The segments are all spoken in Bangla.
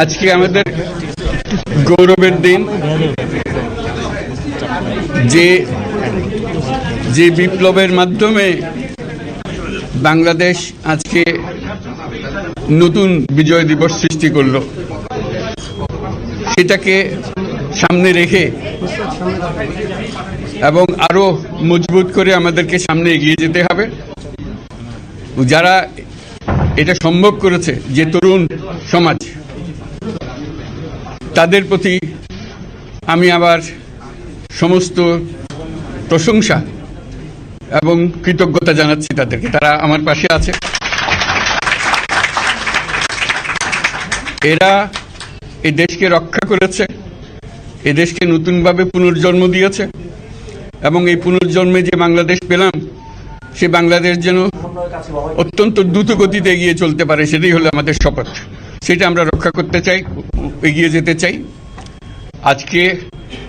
আজকে আমাদের গৌরবের দিন। যে বিপ্লবের মাধ্যমে বাংলাদেশ আজকে নতুন বিজয় দিবস সৃষ্টি করলো, সেটাকে সামনে রেখে এবং আরো মজবুত করে আমাদেরকে সামনে এগিয়ে যেতে হবে। যারা এটা সম্ভব করেছে, যে তরুণ সমাজ, তাদের প্রতি আমি আবার সমস্ত প্রশংসা এবং কৃতজ্ঞতা জানাচ্ছি তাদেরকে। তারা আমার পাশে আছে। এরা এই দেশকে রক্ষা করেছে, এই দেশকে নতুনভাবে পুনর্জন্ম দিয়েছে এবং এই পুনর্জন্মে যে বাংলাদেশ পেলাম, সে বাংলাদেশ যেন অত্যন্ত দ্রুত গতিতে এগিয়ে চলতে পারে, সেটাই হলো আমাদের শপথ। সেটা আমরা রক্ষা করতে চাই, এগিয়ে যেতে চাই। আজকে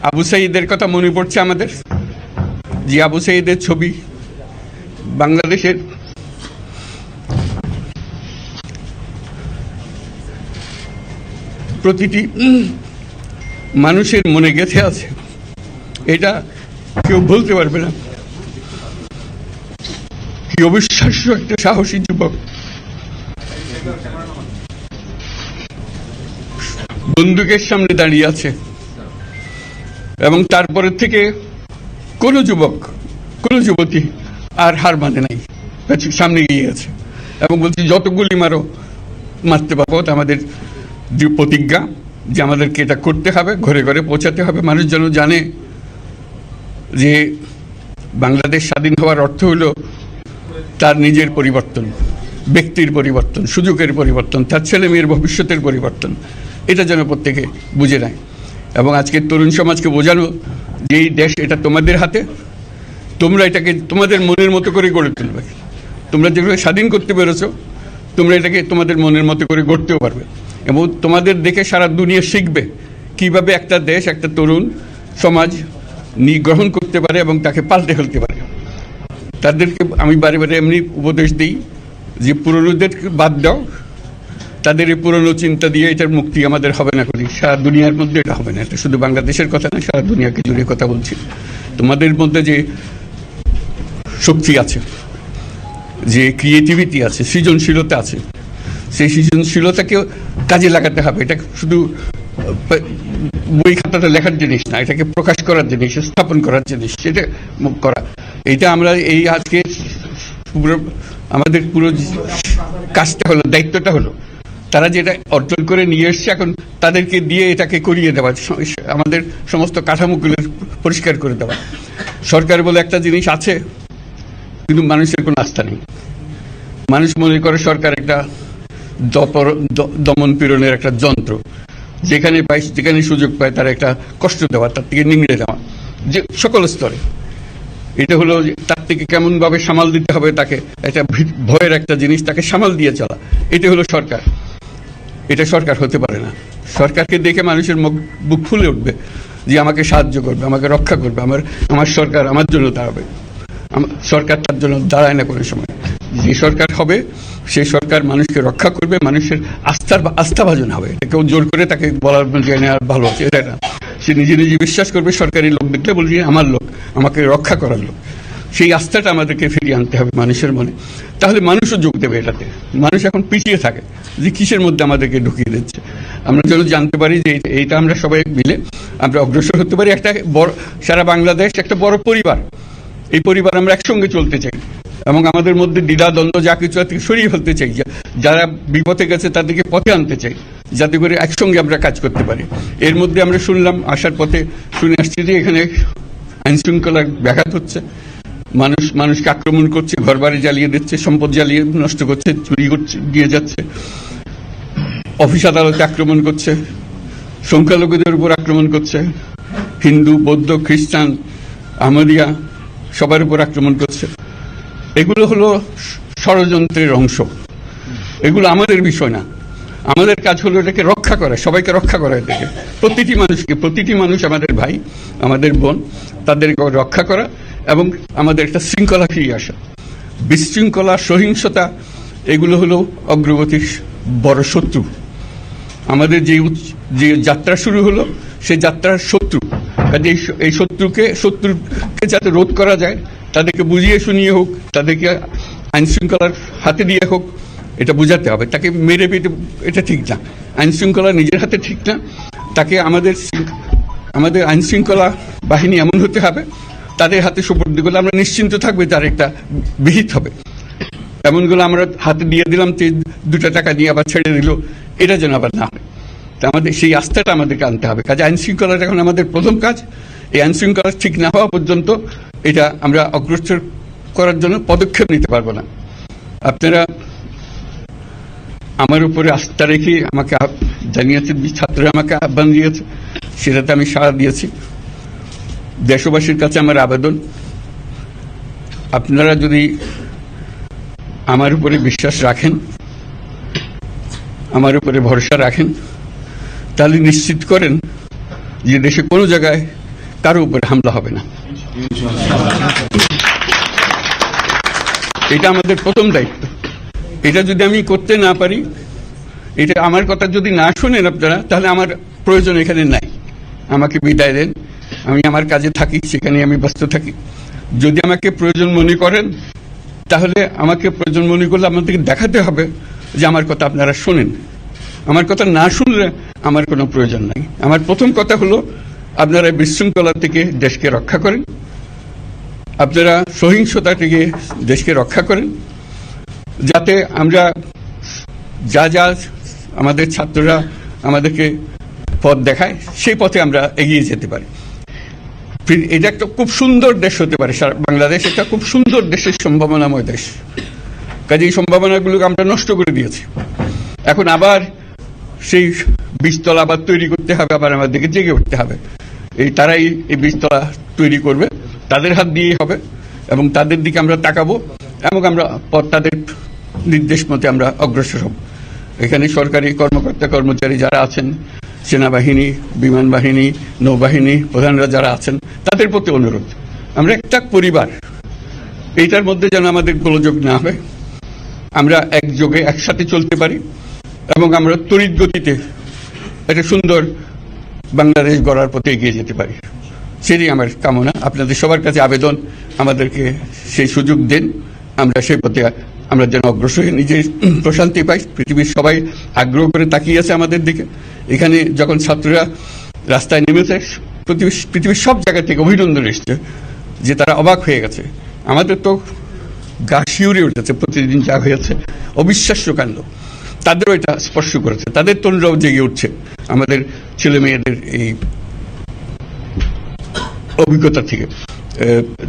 আবু সাঈদের কথা মনে পড়ছে আমাদের, যে আবু সাঈদের ছবি বাংলাদেশের প্রতিটি মানুষের মনে গেঁথে আছে। এটা কেউ বলতে পারবে না। কি অবিশ্বাস্য একটা সাহসী যুবক, বন্দুকের সামনে দাঁড়িয়ে আছে এবং তারপরে থেকে কোনো যুবক, কোনো যুবতী আর হার মানে নাই, সামনে গিয়ে গেছে এবং বলছি যত গুলি মারো মারতে পারবো। আমাদের যে প্রতিজ্ঞা, যে আমাদেরকে এটা করতে হবে, ঘরে ঘরে পৌঁছাতে হবে। মানুষ যেন জানে যে বাংলাদেশ স্বাধীন হওয়ার অর্থ হলো তার নিজের পরিবর্তন, ব্যক্তির পরিবর্তন, সুযোগের পরিবর্তন, তার ছেলে মেয়ের ভবিষ্যতের পরিবর্তন। এটা যেন প্রত্যেকে বুঝে নেয় এবং আজকের তরুণ সমাজকে বোঝানো যে এই দেশ এটা তোমাদের হাতে, তোমরা এটাকে তোমাদের মনের মতো করে গড়ে তুলবে। তোমরা যেভাবে স্বাধীন করতে পেরেছো, তোমরা এটাকে তোমাদের মনের মতো করে গড়তেও পারবে এবং তোমাদের দেখে সারা দুনিয়া শিখবে কিভাবে একটা দেশ, একটা তরুণ সমাজ গ্রহণ করতে পারে এবং তাকে পাল্টে ফেলতে পারে। তাদেরকে আমি বারে বারে এমনি উপদেশ দিই যে পুরনোদেরকে বাদ দাও, তাদের এই পুরনো চিন্তা দিয়ে এটার মুক্তি আমাদের হবে না। করি সারা দুনিয়ার মধ্যে এটা হবে না। এটা শুধু বাংলাদেশের কথা না, সারা দুনিয়াকে জুড়ে কথা বলছি। তোমাদের মধ্যে যে শক্তি আছে, যে ক্রিয়েটিভিটি আছে, সৃজনশীলতা আছে, সেই সৃজনশীলতাকেও কাজে লাগাতে হবে। এটা শুধু বই খাতাটা লেখার জিনিস না, এটাকে প্রকাশ করার জিনিস, স্থাপন করার জিনিস, সেটা করা। এটা আমরা এই আজকে আমাদের পুরো কাজটা হলো, দায়িত্বটা হলো, তারা যেটা অর্জন করে নিয়ে এসছে, এখন তাদেরকে দিয়ে এটাকে করিয়ে দেওয়া, আমাদের সমস্ত কাঠামোগুলো পরিষ্কার করে দেওয়া। সরকার বলে একটা জিনিস আছে, কিন্তু মানুষের কোনো আস্থা নেই। মানুষ মনে করে সরকার একটা দমন পীড়নের একটা যন্ত্র, যেখানে পায়, যেখানে সুযোগ পায় তার একটা কষ্ট দেওয়া, তার থেকে নিংড়ে দেওয়া, যে সকল স্তরে। এটা হলো তার থেকে কেমন ভাবে সামাল দিতে হবে তাকে, একটা ভয়ের একটা জিনিস, তাকে সামাল দিয়ে চলা। এটা হলো সরকার। এটা সরকার হতে পারে না। সরকারকে দেখে মানুষের বুক ফুলে উঠবে যে আমাকে সাহায্য করবে, আমাকে রক্ষা করবে, আমার সরকার আমার জন্য দাঁড়াবে। সরকার তার জন্য দাঁড়ায় না কোনো সময়। যে সরকার হবে, সেই সরকার মানুষকে রক্ষা করবে, মানুষের আস্থাভাজন হবে। এটা কেউ জোর করে তাকে বলার জন্য আর ভালো আছে এটা না। সে নিজে নিজে বিশ্বাস করবে, সরকারি লোক দেখলে বলছে আমার লোক, আমাকে রক্ষা করার লোক। সেই আস্থাটা আমাদেরকে ফিরিয়ে আনতে হবে মানুষের মনে। তাহলে মানুষও যোগ দেবে এটাতে। মানুষ এখন পিছিয়ে থাকে যে কিসের মধ্যে আমাদেরকে ঢুকিয়ে দিচ্ছে। আমরা যেন জানতে পারি যে এইটা আমরা সবাই মিলে আমরা অগ্রসর হতে পারি। একটা বড়, সারা বাংলাদেশ একটা বড় পরিবার। এই পরিবার আমরা একসঙ্গে চলতে চাই এবং আমাদের মধ্যে দ্বিধা দ্বন্দ্ব যা কিছু থেকে সরিয়ে ফেলতে চাই। যারা বিপথে গেছে তাদেরকে পথে আনতে চাই, যাতে করে একসঙ্গে আমরা কাজ করতে পারি। এর মধ্যে আমরা শুনলাম, আসার পথে শুনে আসছি যে এখানে আইন শৃঙ্খলা ব্যাঘাত হচ্ছে, মানুষকে আক্রমণ করছে, ঘরবাড়ি জ্বালিয়ে দিচ্ছে, সম্পদ জ্বালিয়ে নষ্ট করছে, চুরি করছে, দিয়ে যাচ্ছে, অফিস আদালতে আক্রমণ করছে, সংখ্যালঘুদের উপর আক্রমণ করছে, হিন্দু, বৌদ্ধ, খ্রিস্টান, আহমদিয়া সবার উপর আক্রমণ করছে। এগুলো হলো ষড়যন্ত্রের অংশ। এগুলো আমাদের বিষয় না। আমাদের কাজ হলো এটাকে রক্ষা করা, সবাইকে রক্ষা করা। এটাকে প্রতিটি মানুষকে, প্রতিটি মানুষ আমাদের ভাই, আমাদের বোন, তাদেরকে রক্ষা করা এবং আমাদের একটা শৃঙ্খলা ফিরিয়ে আসা। বিশৃঙ্খলা, সহিংসতা এগুলো হলো অগ্রগতির বড় শত্রু। আমাদের যে যাত্রা শুরু হলো সেই যাত্রার শত্রু, কাজে এই শত্রুকে যাতে রোধ করা যায়, তাদেরকে বুঝিয়ে শুনিয়ে হোক, তাদেরকে আইন শৃঙ্খলার হাতে দিয়ে হোক, এটা বোঝাতে হবে। তাকে মেরে পেটে এটা ঠিক না, আইন শৃঙ্খলা নিজের হাতে ঠিক না। তাকে আমাদের আইন শৃঙ্খলা বাহিনী এমন হতে হবে, তাদের হাতে সুপর্দ করলে আমরা নিশ্চিন্ত থাকবে তার একটা বিহিত হবে। এমনগুলো আমরা হাতে দিয়ে দিলাম, 2 টাকা দিয়ে আবার ছেড়ে দিল, এটা যেন আবার না হয়। তা আমাদের সেই আস্থাটা আমাদেরকে আনতে হবে। কাজে আইন শৃঙ্খলার এখন আমাদের প্রথম কাজ। এই আইন শৃঙ্খলা ঠিক না হওয়া পর্যন্ত এটা আমরা অগ্রসর করার জন্য পদক্ষেপ নিতে পারবো না। আপনারা আমার উপরে আস্থা রেখে আমাকে জানিয়েছেন, ছাত্ররা আমাকে আহ্বান দিয়েছে, সেটাতে আমি সাড়া দিয়েছি। দেশবাসীর কাছে আমার আবেদন, আপনারা যদি আমার উপরে বিশ্বাস রাখেন, আমার উপরে ভরসা রাখেন, তাহলে নিশ্চিত করেন যে দেশে কোনো জায়গায় কারো উপরে হামলা হবে না। এটা আমাদের প্রথম দায়িত্ব। এটা যদি আমি করতে না পারি, এটা আমার কথা যদি না শোনেন আপনারা, তাহলে আমার প্রয়োজন এখানে নাই। আমাকে বিদায় দেন, আমি আমার কাজে থাকি, সেখানে আমি ব্যস্ত থাকি। যদি আমাকে প্রয়োজন মনে করেন, তাহলে আমাকে প্রয়োজন মনে করলে আপনাদেরকে দেখাতে হবে যে আমার কথা আপনারা শোনেন। আমার কথা না শুনলে আমার কোনো প্রয়োজন নাই। আমার প্রথম কথা হলো, আপনারা বিশৃঙ্খলা থেকে দেশকে রক্ষা করেন, আপনারা সহিংসতা থেকে দেশকে রক্ষা করেন, যাতে আমরা যা আমাদের ছাত্ররা আমাদেরকে পথ দেখায়, সেই পথে আমরা এগিয়ে যেতে পারি। এটা একটা খুব সুন্দর দেশ হতে পারে, বাংলাদেশ একটা খুব সুন্দর দেশের সম্ভাবনাময় দেশ। কাজে এই সম্ভাবনাগুলোকে আমরা নষ্ট করে দিয়েছি। এখন আবার সেই বীজতলা আবার তৈরি করতে হবে, আবার আমাদেরকে জেগে উঠতে হবে। তারাই এই বীজতলা তৈরি করবে, তাদের হাত দিয়েই হবে, এবং তাদের দিকে আমরা তাকাবো, এবং আমরা তাদের নির্দেশ মতে আমরা অগ্রসর হব। এখানে সরকারি কর্মকর্তা কর্মচারী যারা আছেন, সেনাবাহিনী, বিমান বাহিনী, নৌবাহিনী প্রধানরা যারা আছেন, তাদের প্রতি অনুরোধ, আমরা একটা পরিবার, এইটার মধ্যে যেন আমাদের গোলযোগ না হয়, আমরা একযোগে একসাথে চলতে পারি, এবং আমরা তড়িৎ গতিতে একটা সুন্দর বাংলাদেশ গড়ার পথে এগিয়ে যেতে পারি। সেটাই আমার কামনা। আপনাদের সবার কাছে আবেদন, আমাদেরকে সেই সুযোগ দেন, আমরা সেই পথে আমরা যেন অগ্রসর হয়ে নিজে প্রশান্তি পাই। পৃথিবীর সবাই আগ্রহ করে তাকিয়ে আছে আমাদের দিকে। এখানে যখন ছাত্ররা রাস্তায় নেমেছে, পৃথিবীর সব জায়গা থেকে অভিনন্দন এসছে, যে তারা অবাক হয়ে গেছে। আমাদের তো গা শিউরে উঠেছে, প্রতিদিন যা হয়েছে অবিশ্বাস্য কাণ্ড। তাদেরও এটা স্পর্শ করেছে, তাদের তরুণরাও জেগে উঠছে আমাদের ছেলে মেয়েদের এই অভিজ্ঞতা থেকে,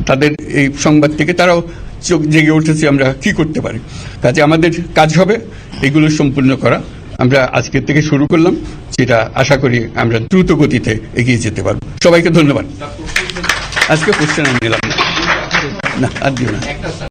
তাদের এই সংবাদ থেকে তারাও চোখ জেগে উঠেছে আমরা কি করতে পারি। কাজে আমাদের কাজ হবে এগুলো সম্পূর্ণ করা। আমরা আজকের থেকে শুরু করলাম, সেটা আশা করি আমরা দ্রুত গতিতে এগিয়ে যেতে পারবো। সবাইকে ধন্যবাদ। আজকে কোশ্চেন আমি নিলাম না, আর দিও না।